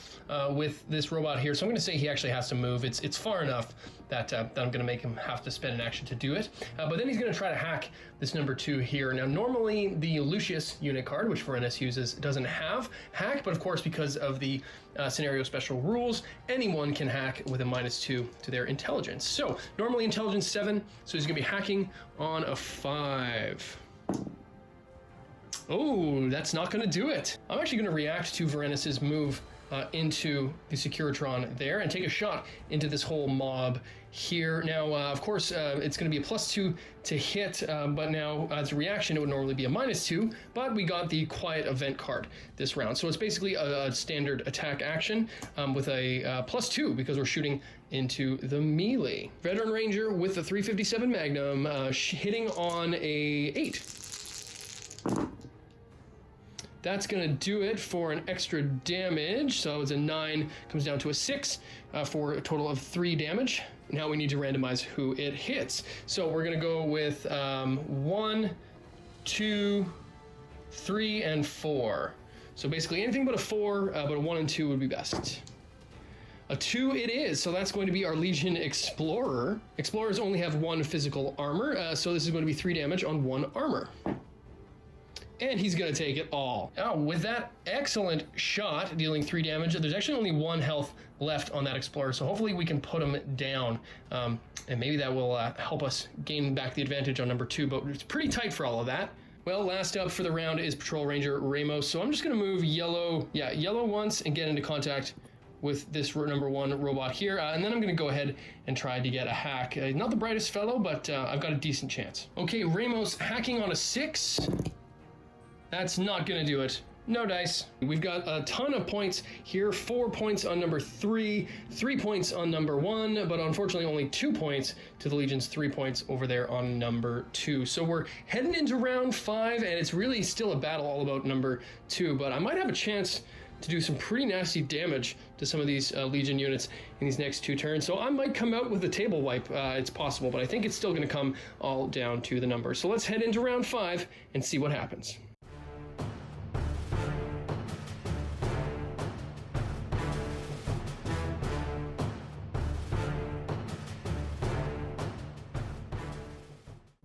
with this robot here, so I'm going to say he actually has to move. It's far enough that I'm going to make him have to spend an action to do it. But then he's going to try to hack this number 2 here. Now, normally the Lucius unit card, which Varenus uses, doesn't have hack, but of course, because of the scenario special rules, anyone can hack with a -2 to their intelligence. So, normally intelligence 7, so he's going to be hacking on a 5. Oh, that's not going to do it. I'm actually going to react to Varenus's move into the Securitron there and take a shot into this whole mob here. Now, of course, it's going to be a +2 to hit, but now as a reaction, it would normally be a -2, but we got the quiet event card this round. So it's basically a standard attack action with a +2 because we're shooting into the melee. Veteran Ranger with the 357 Magnum hitting on a 8. That's going to do it for an extra damage. So it's a 9, comes down to a 6 for a total of 3 damage. Now we need to randomize who it hits. So we're going to go with 1, 2, 3, and 4. So basically anything but a 4, but a 1 and 2 would be best. A 2 it is, so that's going to be our Legion Explorer. Explorers only have 1 physical armor, so this is going to be 3 damage on 1 armor. And he's going to take it all. Now, with that excellent shot, dealing 3 damage, there's actually only 1 health left on that Explorer, so hopefully we can put him down, and maybe that will help us gain back the advantage on number 2, but it's pretty tight for all of that. Well, last up for the round is Patrol Ranger Ramos, so I'm just going to move yellow once and get into contact with this number 1 robot here, and then I'm going to go ahead and try to get a hack. Not the brightest fellow, but I've got a decent chance. Okay, Ramos hacking on a 6. That's not going to do it. No dice. We've got a ton of points here. 4 points on number 3, 3 points on number 1, but unfortunately only 2 points to the Legion's 3 points over there on number 2. So we're heading into round 5, and it's really still a battle all about number 2, but I might have a chance to do some pretty nasty damage to some of these Legion units in these next 2 turns. So I might come out with a table wipe. It's possible, but I think it's still going to come all down to the numbers. So let's head into round 5 and see what happens.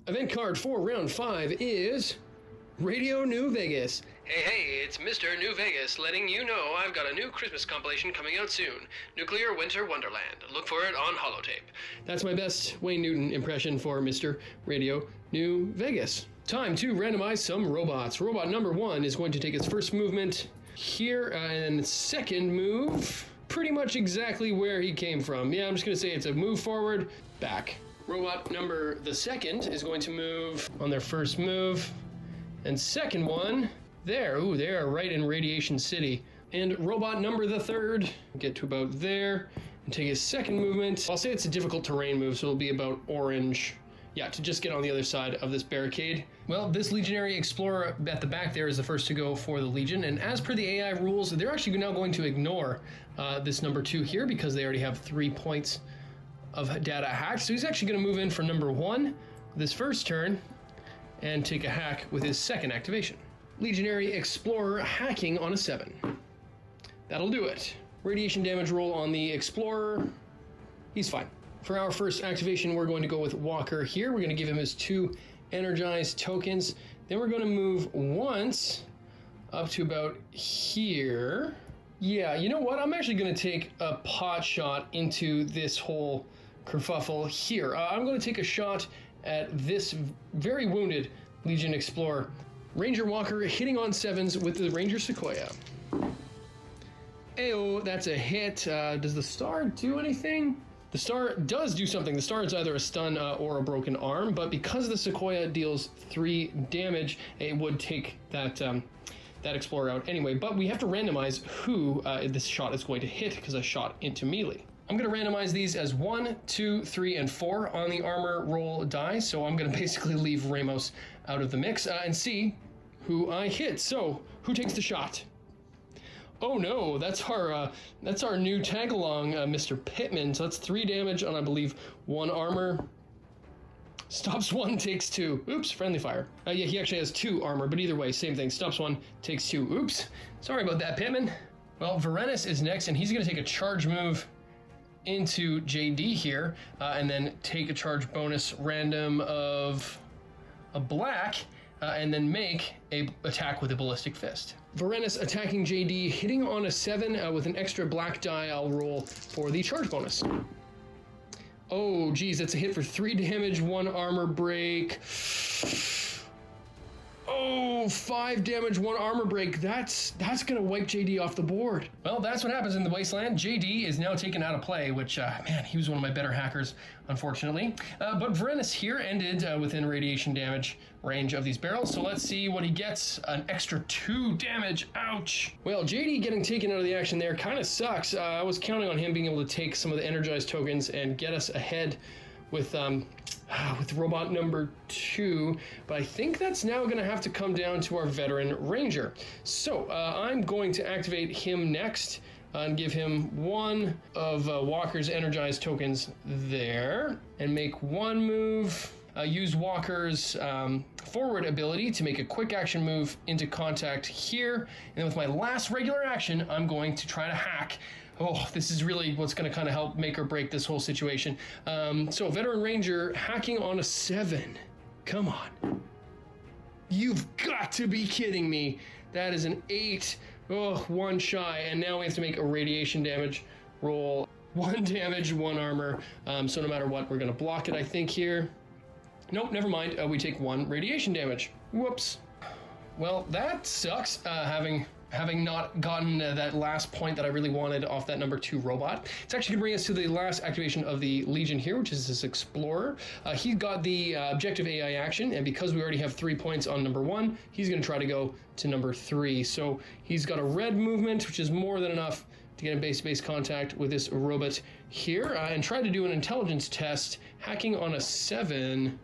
Event card for round 5 is Radio New Vegas. Hey, it's Mr. New Vegas letting you know I've got a new Christmas compilation coming out soon. Nuclear Winter Wonderland. Look for it on holotape. That's my best Wayne Newton impression for Mr. Radio New Vegas. Time to randomize some robots. Robot number 1 is going to take its first movement here, and second move pretty much exactly where he came from. Yeah, I'm just going to say it's a move forward, back. Robot number the second is going to move on their first move. And second one, there. Ooh, they are right in Radiation City. And robot number the third, get to about there, and take his second movement. I'll say it's a difficult terrain move, so it'll be about orange. Yeah, to just get on the other side of this barricade. Well, this Legionary Explorer at the back there is the first to go for the Legion, and as per the AI rules, they're actually now going to ignore this number 2 here because they already have 3 points of data hacked. So he's actually going to move in for number 1 this first turn and take a hack with his second activation. Legionary Explorer hacking on a 7. That'll do it. Radiation damage roll on the Explorer. He's fine. For our first activation, we're going to go with Walker here. We're going to give him his 2 energized tokens. Then we're going to move once up to about here. Yeah, you know what? I'm actually going to take a pot shot into this whole kerfuffle here. I'm going to take a shot at this very wounded Legion Explorer. Ranger Walker hitting on 7s with the Ranger Sequoia. Ayo, that's a hit. Does the star do anything? The star does do something. The star is either a stun or a broken arm, but because the Sequoia deals 3 damage, it would take that Explorer out anyway. But we have to randomize who this shot is going to hit because I shot into melee. I'm going to randomize these as 1, 2, 3, and 4 on the armor roll die. So I'm going to basically leave Ramos out of the mix and see who I hit. So who takes the shot? Oh no, that's our new tag-along, Mr. Pittman. So that's 3 damage on, I believe, 1 armor. Stops 1, takes 2. Oops, friendly fire. Yeah, he actually has 2 armor, but either way, same thing. Stops 1, takes 2. Oops, sorry about that, Pittman. Well, Varenis is next, and he's going to take a charge move into JD here, and then take a charge bonus random of a black, and then make a attack with a ballistic fist. Varenis attacking JD, hitting on a 7 with an extra black die. I'll roll for the charge bonus. Oh, geez, that's a hit for 3 damage, 1 armor break. Oh, 5 damage, 1 armor break. That's gonna wipe JD off the board. Well, that's what happens in the Wasteland. JD is now taken out of play, which, man, he was one of my better hackers, unfortunately. But Varenis here ended within radiation damage range of these barrels, so let's see what he gets. An extra 2 damage, ouch. Well, JD getting taken out of the action there kind of sucks. I was counting on him being able to take some of the energized tokens and get us ahead with robot number 2, but I think that's now going to have to come down to our veteran ranger. So I'm going to activate him next and give him 1 of Walker's energized tokens there, and make 1 move. Use Walker's forward ability to make a quick action move into contact here, and then with my last regular action, I'm going to try to hack. Oh, this is really what's going to kind of help make or break this whole situation. So Veteran Ranger hacking on a 7. Come on. You've got to be kidding me. That is an 8. Oh, 1 shy. And now we have to make a radiation damage roll. 1 damage, 1 armor. So no matter what, we're going to block it, I think, here. Nope, never mind. We take 1 radiation damage. Whoops. Well, that sucks, having not gotten that last point that I really wanted off that number 2 robot. It's actually going to bring us to the last activation of the Legion here, which is this Explorer. He got the objective AI action, and because we already have 3 points on number 1, he's going to try to go to number 3. So he's got a red movement, which is more than enough to get in base-to-base contact with this robot here, and try to do an intelligence test, hacking on a 7.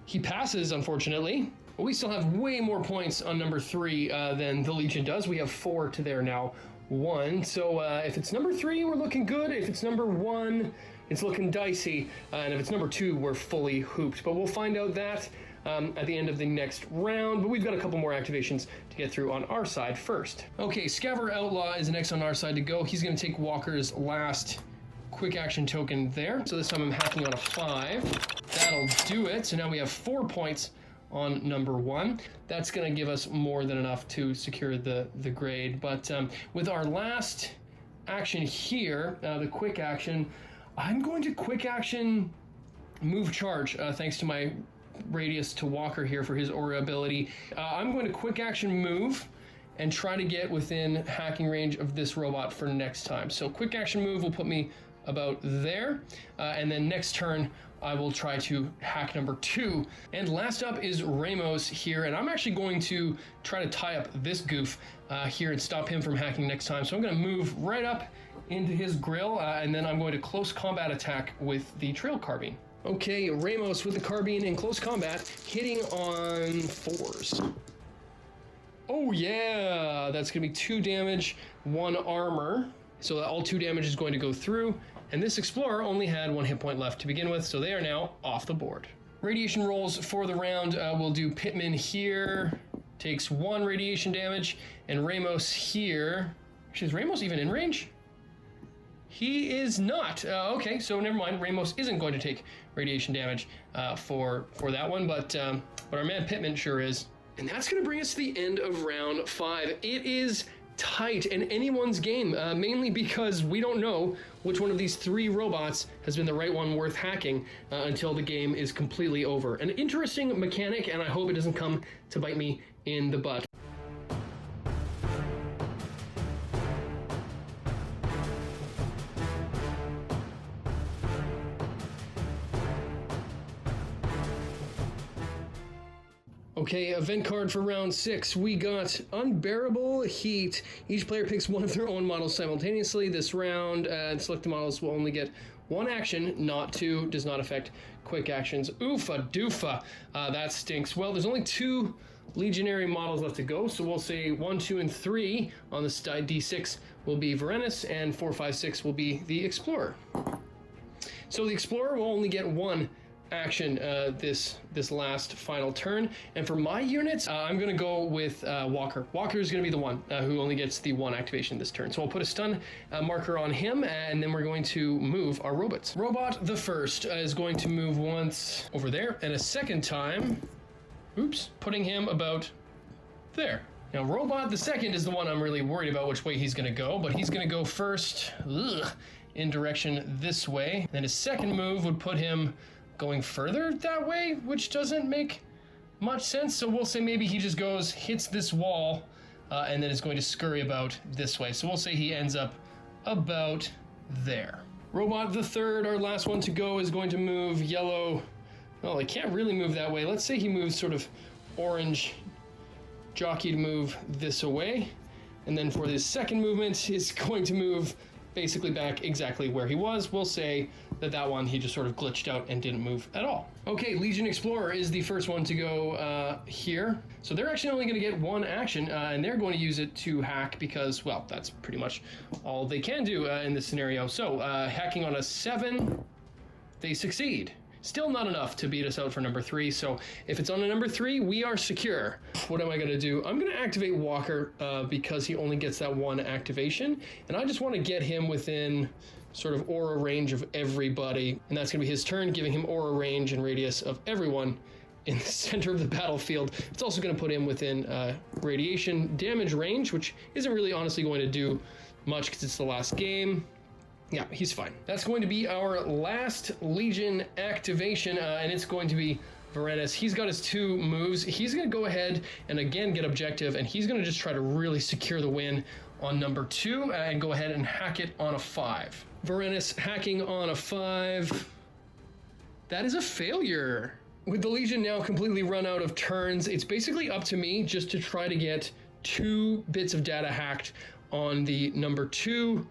He passes, unfortunately. But we still have way more points on number 3 than the Legion does. We have 4 to their now 1. So if it's number 3, we're looking good. If it's number 1, it's looking dicey. And if it's number 2, we're fully hooped. But we'll find out that at the end of the next round. But we've got a couple more activations to get through on our side first. Okay, Scaver Outlaw is next on our side to go. He's going to take Walker's last quick action token there. So this time I'm hacking on a 5. That'll do it. So now we have 4 points on number 1. That's going to give us more than enough to secure the grade. But with our last action here, the quick action, I'm going to quick action move charge, thanks to my radius to Walker here for his aura ability. I'm going to quick action move and try to get within hacking range of this robot for next time. So quick action move will put me about there. And then next turn, I will try to hack number 2. And last up is Ramos here, and I'm actually going to try to tie up this goof here and stop him from hacking next time. So I'm going to move right up into his grill, and then I'm going to close combat attack with the trail carbine. Okay, Ramos with the carbine in close combat, hitting on 4s. Oh yeah, that's going to be 2 damage, 1 armor. So all 2 damage is going to go through. And this Explorer only had 1 hit point left to begin with, so they are now off the board. Radiation rolls for the round. We'll do Pittman here, takes 1 radiation damage, and Ramos here. Actually, is Ramos even in range? He is not. Okay, so never mind. Ramos isn't going to take radiation damage for that one, but our man Pittman sure is. And that's going to bring us to the end of round 5. It is tight in anyone's game, mainly because we don't know which one of these 3 robots has been the right one worth hacking until the game is completely over. An interesting mechanic, and I hope it doesn't come to bite me in the butt. Okay, event card for round 6. We got Unbearable Heat. Each player picks one of their own models simultaneously. This round, selected models will only get 1 action, not 2. Does not affect quick actions. Oofa doofa. That stinks. Well, there's only 2 Legionary models left to go, so we'll say 1, 2, and 3 on the D6 will be Varanus, and 4, 5, 6 will be the Explorer. So the Explorer will only get 1 action this last final turn, and for my units I'm gonna go with Walker. Walker is gonna be the one who only gets the 1 activation this turn, so I'll put a stun marker on him, and then we're going to move our robots. Robot the first is going to move once over there, and a second time, putting him about there. Now Robot the second is the one I'm really worried about which way he's gonna go, but he's gonna go first in direction this way. Then his second move would put him going further that way, which doesn't make much sense. So we'll say maybe he just goes, hits this wall, and then is going to scurry about this way. So we'll say he ends up about there. Robot the third, our last one to go, is going to move yellow. Well, he can't really move that way. Let's say he moves sort of orange jockey to move this away. And then for his second movement, he's going to move basically back exactly where he was. We'll say that one he just sort of glitched out and didn't move at all. Okay, Legion Explorer is the first one to go here. So they're actually only going to get 1 action, and they're going to use it to hack because, well, that's pretty much all they can do in this scenario. So hacking on a 7, they succeed. Still not enough to beat us out for number 3, so if it's on a number 3, we are secure. What am I going to do? I'm going to activate Walker because he only gets that 1 activation, and I just want to get him within sort of aura range of everybody, and that's going to be his turn, giving him aura range and radius of everyone in the center of the battlefield. It's also going to put him within radiation damage range, which isn't really honestly going to do much because it's the last game. Yeah, he's fine. That's going to be our last Legion activation, and it's going to be Varanus. He's got his 2 moves. He's going to go ahead and again get objective, and he's going to just try to really secure the win on number 2 and go ahead and hack it on a 5. Varanus hacking on a 5. That is a failure. With the Legion now completely run out of turns, it's basically up to me just to try to get 2 bits of data hacked on the number 2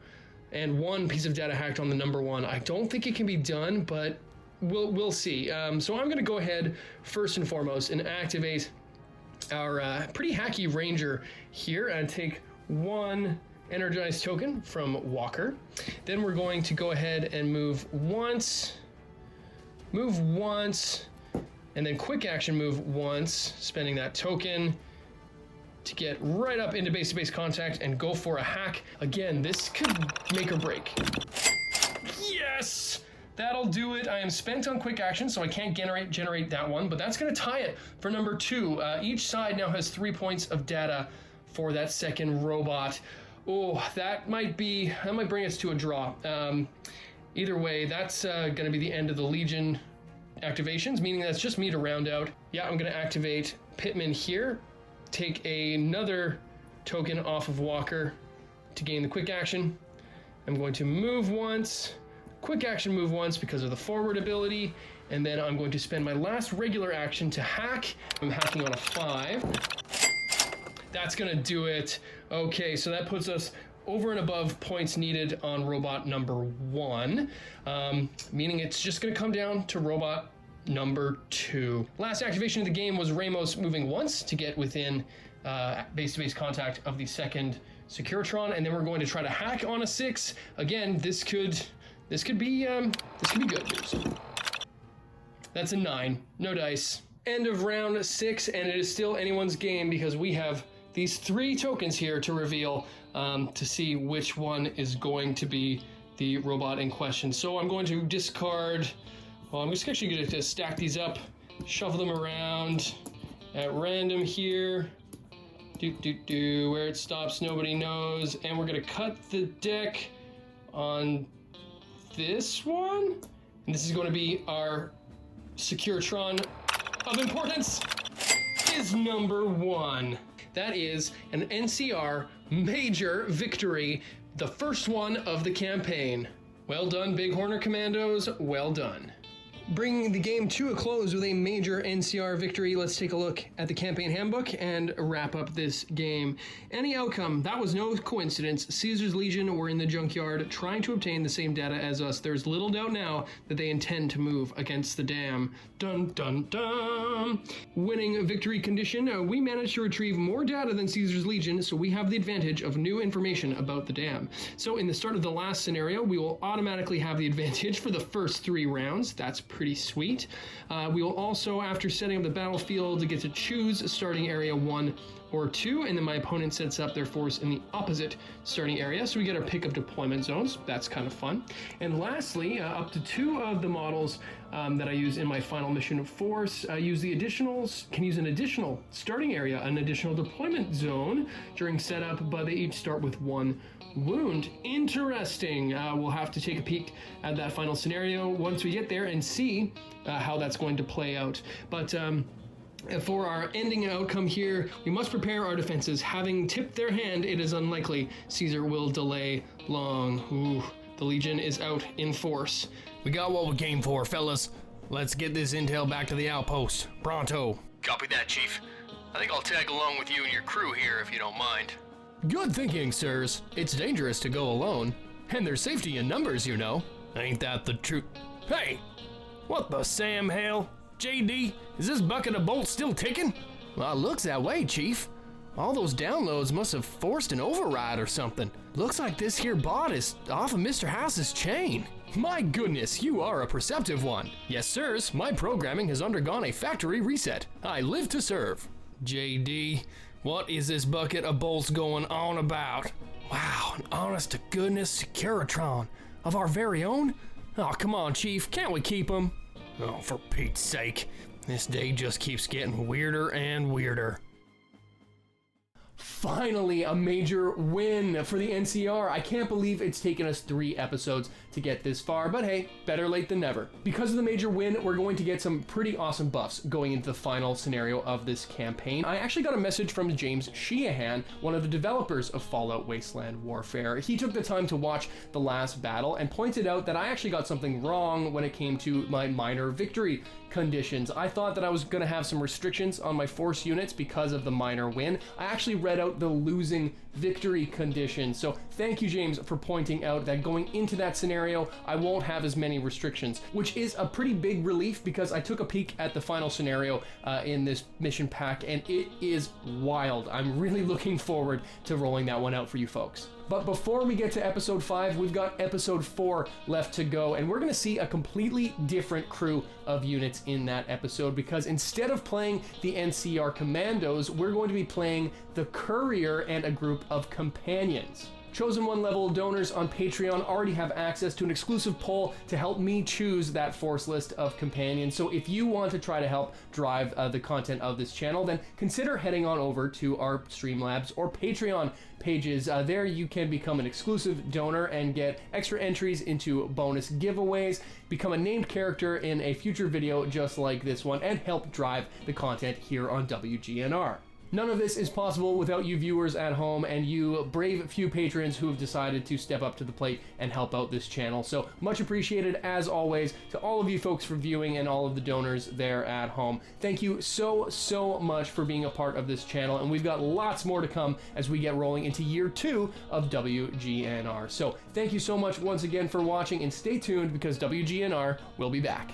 and 1 piece of data hacked on the number 1. I don't think it can be done, but we'll see. So I'm going to go ahead first and foremost and activate our pretty hacky Ranger here and take 1 energized token from Walker. Then we're going to go ahead and move once, and then quick action move once, spending that token to get right up into base-to-base contact and go for a hack. Again, this could make or break. Yes! That'll do it. I am spent on quick action, so I can't generate that one, but that's going to tie it for number 2. Each side now has 3 points of data for that second robot. Oh, that might bring us to a draw. Either way, that's going to be the end of the Legion activations, meaning that's just me to round out. Yeah, I'm going to activate Pittman here, take another token off of Walker to gain the quick action. I'm going to move once, quick action move once because of the forward ability, and then I'm going to spend my last regular action to hack. I'm hacking on a 5. That's gonna do it. Okay, so that puts us over and above points needed on robot number 1, meaning it's just gonna come down to robot number 2. Last activation of the game was Ramos moving once to get within base-to-base contact of the second Securitron, and then we're going to try to hack on a 6. Again, this could be good news. That's a 9. No dice. End of round 6, and it is still anyone's game because we have these 3 tokens here to reveal to see which one is going to be the robot in question. So I'm going to discard. Well, I'm just actually going to stack these up, shuffle them around at random here. Where it stops, nobody knows. And we're going to cut the deck on this one. And this is going to be our Securitron of importance is number 1. That is an NCR major victory, the first one of the campaign. Well done, Big Horner Commandos, well done. Bringing the game to a close with a major NCR victory, let's take a look at the campaign handbook and wrap up this game. Any outcome, that was no coincidence. Caesar's Legion were in the junkyard trying to obtain the same data as us. There's little doubt now that they intend to move against the dam. Dun dun dun! Winning victory condition, we managed to retrieve more data than Caesar's Legion, so we have the advantage of new information about the dam. So in the start of the last scenario, we will automatically have the advantage for the first 3 rounds. That's pretty sweet. We will also, after setting up the battlefield, get to choose starting area 1 or 2, and then my opponent sets up their force in the opposite starting area, so we get our pick of deployment zones. That's kind of fun. And lastly, up to 2 of the models that I use in my final mission force can use an additional starting area, an additional deployment zone during setup, but they each start with 1 wound. Interesting. We'll have to take a peek at that final scenario once we get there and see how that's going to play out. But for our ending outcome here, we must prepare our defenses. Having tipped their hand, it is unlikely Caesar will delay long. Ooh, the Legion is out in force. We got what we came for, fellas. Let's get this intel back to the outpost. Pronto. Copy that, Chief. I think I'll tag along with you and your crew here if you don't mind. Good thinking, sirs. It's dangerous to go alone. And there's safety in numbers, you know. Ain't that the truth? Hey! What the Sam hell? JD, is this bucket of bolts still ticking? Well, it looks that way, Chief. All those downloads must have forced an override or something. Looks like this here bot is off of Mr. House's chain. My goodness, you are a perceptive one. Yes, sirs, my programming has undergone a factory reset. I live to serve. JD, what is this bucket of bolts going on about? Wow, an honest to goodness Securitron of our very own? Oh, come on, Chief, can't we keep him? Oh, for Pete's sake. This day just keeps getting weirder and weirder. Finally, a major win for the NCR. I can't believe it's taken us 3 episodes to get this far, but hey, better late than never. Because of the major win, we're going to get some pretty awesome buffs going into the final scenario of this campaign. I actually got a message from James Sheehan, one of the developers of Fallout Wasteland Warfare. He took the time to watch the last battle and pointed out that I actually got something wrong when it came to my minor victory conditions. I thought that I was going to have some restrictions on my force units because of the minor win. I actually read out the losing victory condition. So thank you, James, for pointing out that going into that scenario, I won't have as many restrictions, which is a pretty big relief because I took a peek at the final scenario in this mission pack, and it is wild. I'm really looking forward to rolling that one out for you folks. But before we get to episode 5, we've got episode 4 left to go, and we're going to see a completely different crew of units in that episode, because instead of playing the NCR Commandos, we're going to be playing the Courier and a group of companions. Chosen One level donors on Patreon already have access to an exclusive poll to help me choose that force list of companions. So if you want to try to help drive the content of this channel, then consider heading on over to our Streamlabs or Patreon pages. There you can become an exclusive donor and get extra entries into bonus giveaways, become a named character in a future video just like this one, and help drive the content here on WGNR. None of this is possible without you viewers at home and you brave few patrons who have decided to step up to the plate and help out this channel. So much appreciated as always to all of you folks for viewing and all of the donors there at home. Thank you so much for being a part of this channel, and we've got lots more to come as we get rolling into year 2 of WGNR. So thank you so much once again for watching, and stay tuned because WGNR will be back.